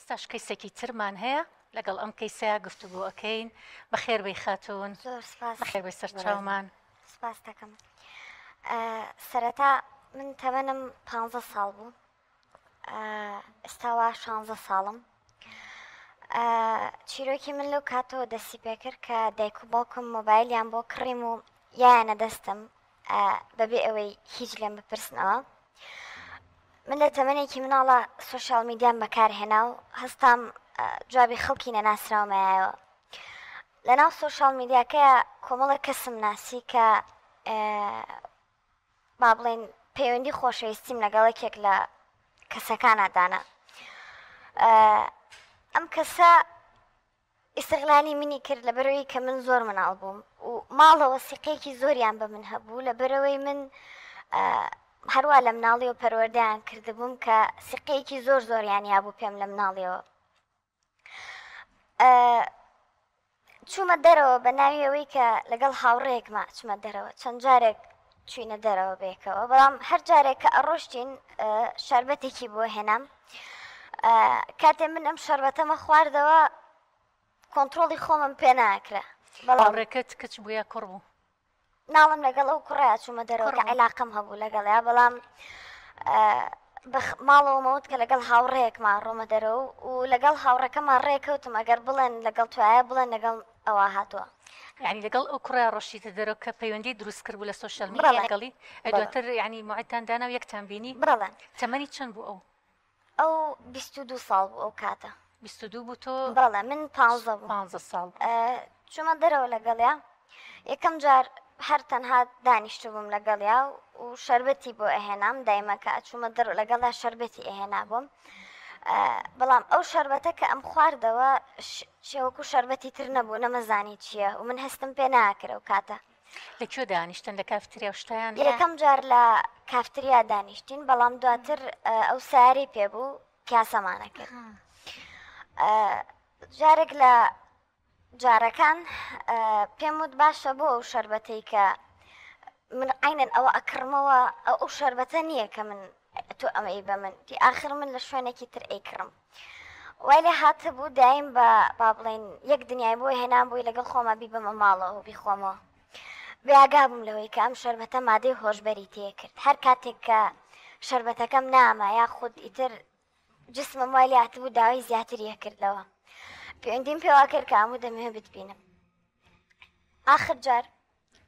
ئێستاش کەیسێکی ترمان هەیە لەگەڵ ئەم کەیسەیە گفتوگۆ ئەەکەین بەخێر بەی خاتون زۆر سپاس بەخێر بەی سەر چاومان سپاس دەکەم سەرەتا من تەمەنم 15 ساڵ بوو ئێستاوا 16 ساڵم چیرۆکی من لەو کاتەوە دەستی پێ کرد کە دایک و باوکم مۆبایلیان بۆ کڕیم و یانە دەستم بەبێ ئەوەی هیچ لێم بپرسنەوە من لە تەمەنێکی مناڵە سوۆشال میدیان بەکارهێنا و هەستام جوابی خەڵکی نەناسراومایەوە لەناو سوۆشال میدیاکەیە کۆمەڵە کەسم ناسی کە با بڵێن پەیوەندی خۆشەویستیم لەگەڵێکێک لە کەسەکانەدانا ئەم کەسە ئیستغلالی منی کرد لەبەرەوەی کە من زۆر مناڵ بووم و ماڵەوە سیقەیەکی زۆریان بە من هەبوو لەبەرەوەی من هەروە لە مناڵیەوە پەروەردەیان کردبووم کە سیقەیەکی زۆر زۆریانی بوو پێم لە مناڵیەوە چوومە دەرەوە بە ناوی ئەوەی کە لەگەڵ هاوڕێکمە چمە دەرەوە چەند جارێک چوینە دەرەوە بێکەوە بەڵام هەر جارێک کە ئەڕۆشتین شەربەتێکی بۆ هێنام کاتێ من ئەم شەربەتەمە خواردەوە کۆنتترۆڵی خۆمم پێ ناکرا بەڵامڕێکت کەچ بووە کوڕ بوو ناڵم لەگەڵ ئەو کوڕیا چوومە دەرەوە کە عیلاقەم هەبوو لەگەڵیا بەڵام ماڵەوەمەوت کە لەگەڵ هاوڕێکمان ڕۆمە دەرەوە و لەگەڵ هاوڕەکەمان ڕێکەوتم ئەگەر بڵێن لەگەڵ توایە بڵێن لەگەڵ ئەوە هاتووە ینی لەگەڵ ئەو کوڕای ڕۆشتیتە دەرەوە کە پەیوەندی دروست کرد بوو لە سۆشیال میدیا لەگەڵی دواتر ینی موعدتان دانا و یەکتان بینی بڕڵێن تەمەنی چەند بوو ئەو 22 ساڵ بوو ئەو کاتە 22 بوو تۆ بەڵێ من 15 بوو 15 ساڵ چوومە دەرەوە لەگەڵیا یەکەم جار هەر تەنها دانیشتو بووم لەگەڵیا و شەربەتی بۆ ئەهێنام دایمەکە ئەچوومە دەرەوە لەگەڵا شەربەتی ئەهێنا بووم بەڵام ئەو شەربەتە کە ئەم خواردەوە شێوەکو شەربەتی تر نەبوو نەمەزانی چییە و من هەستم پێ ناکرە و کاتە لەکوێ دانیشتن لە کافتریا شتیان یەکەم جار لە کافتریا دانیشتین بەڵام دواتر ئەو ساری پێبوو پیاسەمانە کرد جارێک لە جارەکان پێم وت باشە بۆ ئەو شەربەتەی کە من عینەن ئەوە ئەکڕمەوە ئەو شەربەتە نییە کە من تۆ ئەمەی بە من دی ئاخر من لە شوێنێکی تر ئەیکڕم وای لێ هاتە بوو دایم بە با بڵێن یەک دنیای بۆی هێنام بووی لەگەڵ خۆمە بی بەمە ماڵەوە بیخۆمەوە بێئاگا بووم لەوەی کە ئەم شەربەتە مادەی هۆشبەری تێ کرد هەر کاتێک کە شەربەتەکەم نامە یا خود ئیتر جسمم وای لێ هاتبوو داوای زیاتریە کردەوە پەیوەندیم پێوا کرد کە هەموو دەمەوێت بتبینم ئاخر جار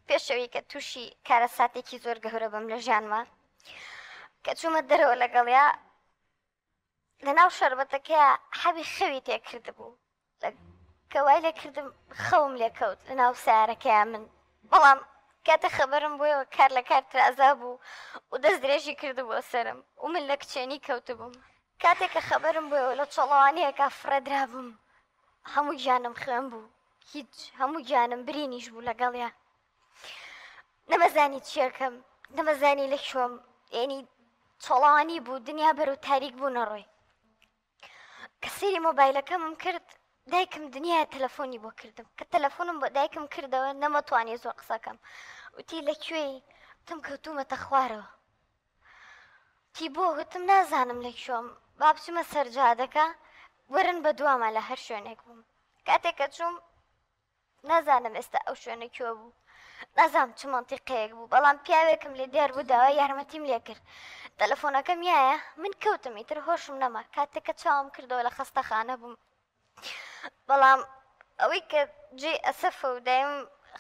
پێشەوەی کە تووشی کارە ساتێکی زۆر گەورە بم لە ژیانمە کە چوومە دەرەوە لەگەڵیا لەناو شەربەتەکەیە حەبی خەوی تێکرد بوو کە وای لێ کردم خەوم لێکەوت لەناو سیارەکەیە من بەڵام کاتە خەبەرم بۆیەوە کار لە کار ترازا بوو و دەست درێژی کردبووە سرم و من لە کچێنی کەوت بووم کاتێک کە خەبەرم بۆیەوە لە چۆڵەوانەیەکە فڕەدرا بووم هەموو گیانم خوێن بوو هیچ هەموو گیانم برینیش بوو لەگەڵیا نەمەزانی چیەکەم نەمەزانی لە شۆم ینی چۆڵەوانی بوو دنیا بەرەو تاریک بوو نەڕۆی کە سەیری مۆبایلەکەمم کرد دایکم دنیای تەلەفۆنی بۆ کردم کە تەلەفۆنم بۆ دایکم کردەوە نەمەتوانێ زۆر قسەکەم وتی لەکوێی تم کەوتومەتە خوارەوە تی بۆ وتم نازانم لە شۆم با بچمە سەرجادەکە وەرن بە دوامە لە هەر شوێنێک بووم کاتێک کە چووم نازانم ئێستا ئەو شوێنە کوێ بوو نازانم چ مەنتیقەیەک بوو بەڵام پیاوێکم لێ دیار بوو داوای یارمەتیم لێ کرد تەلەفۆنەکەم یایە من کەوتم ئیتر هۆشم نەما کاتێک کە چاوم کردەوە لە خەستەخانە بووم بەڵام ئەوەی کە جێ ئەسەفە و دایم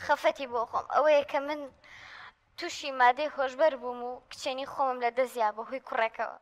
خەفەتی بۆ خۆم ئەوەیە کە من تووشی مادەی هۆشبەر بووم و کچێنی خۆمم لە دەستیا بە هۆی کوڕێکەوە